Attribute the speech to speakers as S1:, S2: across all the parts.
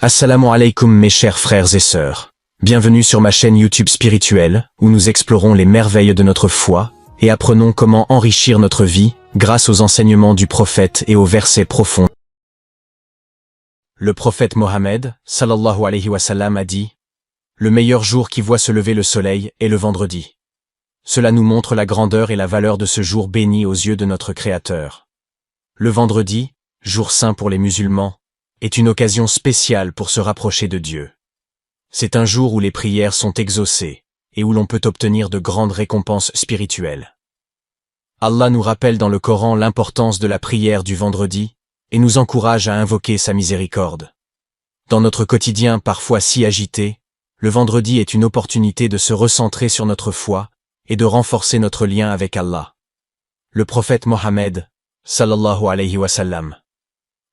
S1: Assalamu alaikum mes chers frères et sœurs. Bienvenue sur ma chaîne YouTube spirituelle, où nous explorons les merveilles de notre foi et apprenons comment enrichir notre vie grâce aux enseignements du prophète et aux versets profonds. Le prophète Mohammed, sallallahu alayhi wa sallam, a dit « Le meilleur jour qui voit se lever le soleil est le vendredi. Cela nous montre la grandeur et la valeur de ce jour béni aux yeux de notre Créateur. Le vendredi, jour saint pour les musulmans, est une occasion spéciale pour se rapprocher de Dieu. C'est un jour où les prières sont exaucées et où l'on peut obtenir de grandes récompenses spirituelles. Allah nous rappelle dans le Coran l'importance de la prière du vendredi et nous encourage à invoquer sa miséricorde. Dans notre quotidien parfois si agité, le vendredi est une opportunité de se recentrer sur notre foi et de renforcer notre lien avec Allah. Le prophète Mohammed, sallallahu alayhi wa sallam,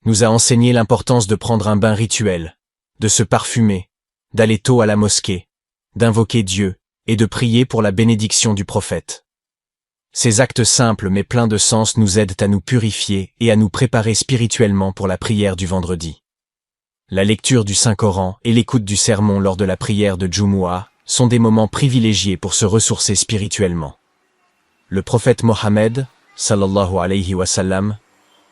S1: nous a enseigné l'importance de prendre un bain rituel, de se parfumer, d'aller tôt à la mosquée, d'invoquer Dieu et de prier pour la bénédiction du prophète. Ces actes simples mais pleins de sens nous aident à nous purifier et à nous préparer spirituellement pour la prière du vendredi. La lecture du Saint-Coran et l'écoute du sermon lors de la prière de Jumu'ah sont des moments privilégiés pour se ressourcer spirituellement. Le prophète Mohammed, sallallahu alayhi wa sallam,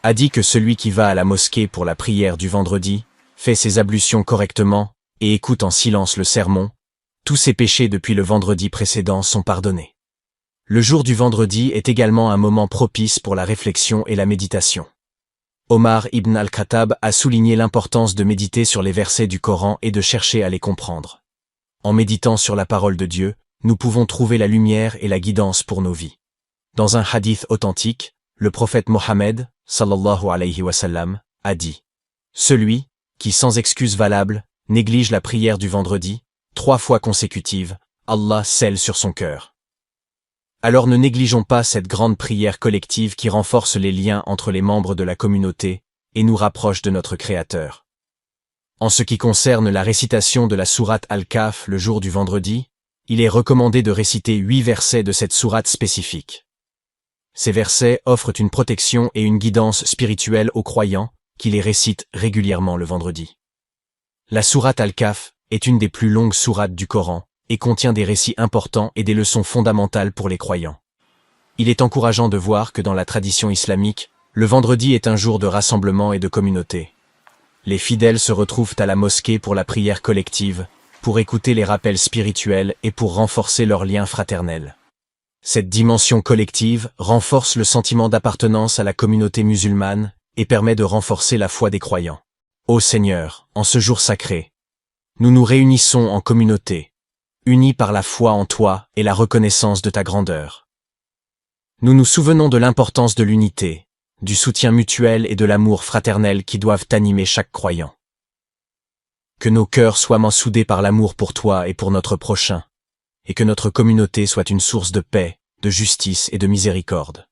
S1: a dit que celui qui va à la mosquée pour la prière du vendredi, fait ses ablutions correctement et écoute en silence le sermon, tous ses péchés depuis le vendredi précédent sont pardonnés. Le jour du vendredi est également un moment propice pour la réflexion et la méditation. Omar ibn al-Khattab a souligné l'importance de méditer sur les versets du Coran et de chercher à les comprendre. En méditant sur la parole de Dieu, nous pouvons trouver la lumière et la guidance pour nos vies. Dans un hadith authentique, le prophète Mohammed, sallallahu alayhi wa sallam, a dit « Celui qui, sans excuse valable, néglige la prière du vendredi, 3 fois consécutives, Allah scelle sur son cœur. » Alors ne négligeons pas cette grande prière collective qui renforce les liens entre les membres de la communauté et nous rapproche de notre Créateur. En ce qui concerne la récitation de la sourate Al-Kahf le jour du vendredi, il est recommandé de réciter 8 versets de cette sourate spécifique. Ces versets offrent une protection et une guidance spirituelle aux croyants qui les récitent régulièrement le vendredi. La sourate Al-Kahf est une des plus longues sourates du Coran et contient des récits importants et des leçons fondamentales pour les croyants. Il est encourageant de voir que dans la tradition islamique, le vendredi est un jour de rassemblement et de communauté. Les fidèles se retrouvent à la mosquée pour la prière collective, pour écouter les rappels spirituels et pour renforcer leurs liens fraternels. Cette dimension collective renforce le sentiment d'appartenance à la communauté musulmane et permet de renforcer la foi des croyants. Ô Seigneur, en ce jour sacré, nous nous réunissons en communauté, unis par la foi en toi et la reconnaissance de ta grandeur. Nous nous souvenons de l'importance de l'unité, du soutien mutuel et de l'amour fraternel qui doivent animer chaque croyant. Que nos cœurs soient soudés par l'amour pour toi et pour notre prochain, et que notre communauté soit une source de paix, de justice et de miséricorde.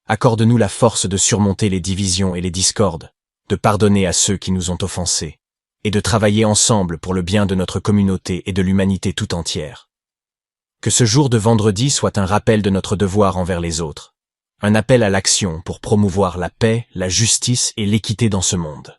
S1: Accorde-nous la force de surmonter les divisions et les discordes, de pardonner à ceux qui nous ont offensés, et de travailler ensemble pour le bien de notre communauté et de l'humanité tout entière. Que ce jour de vendredi soit un rappel de notre devoir envers les autres, un appel à l'action pour promouvoir la paix, la justice et l'équité dans ce monde.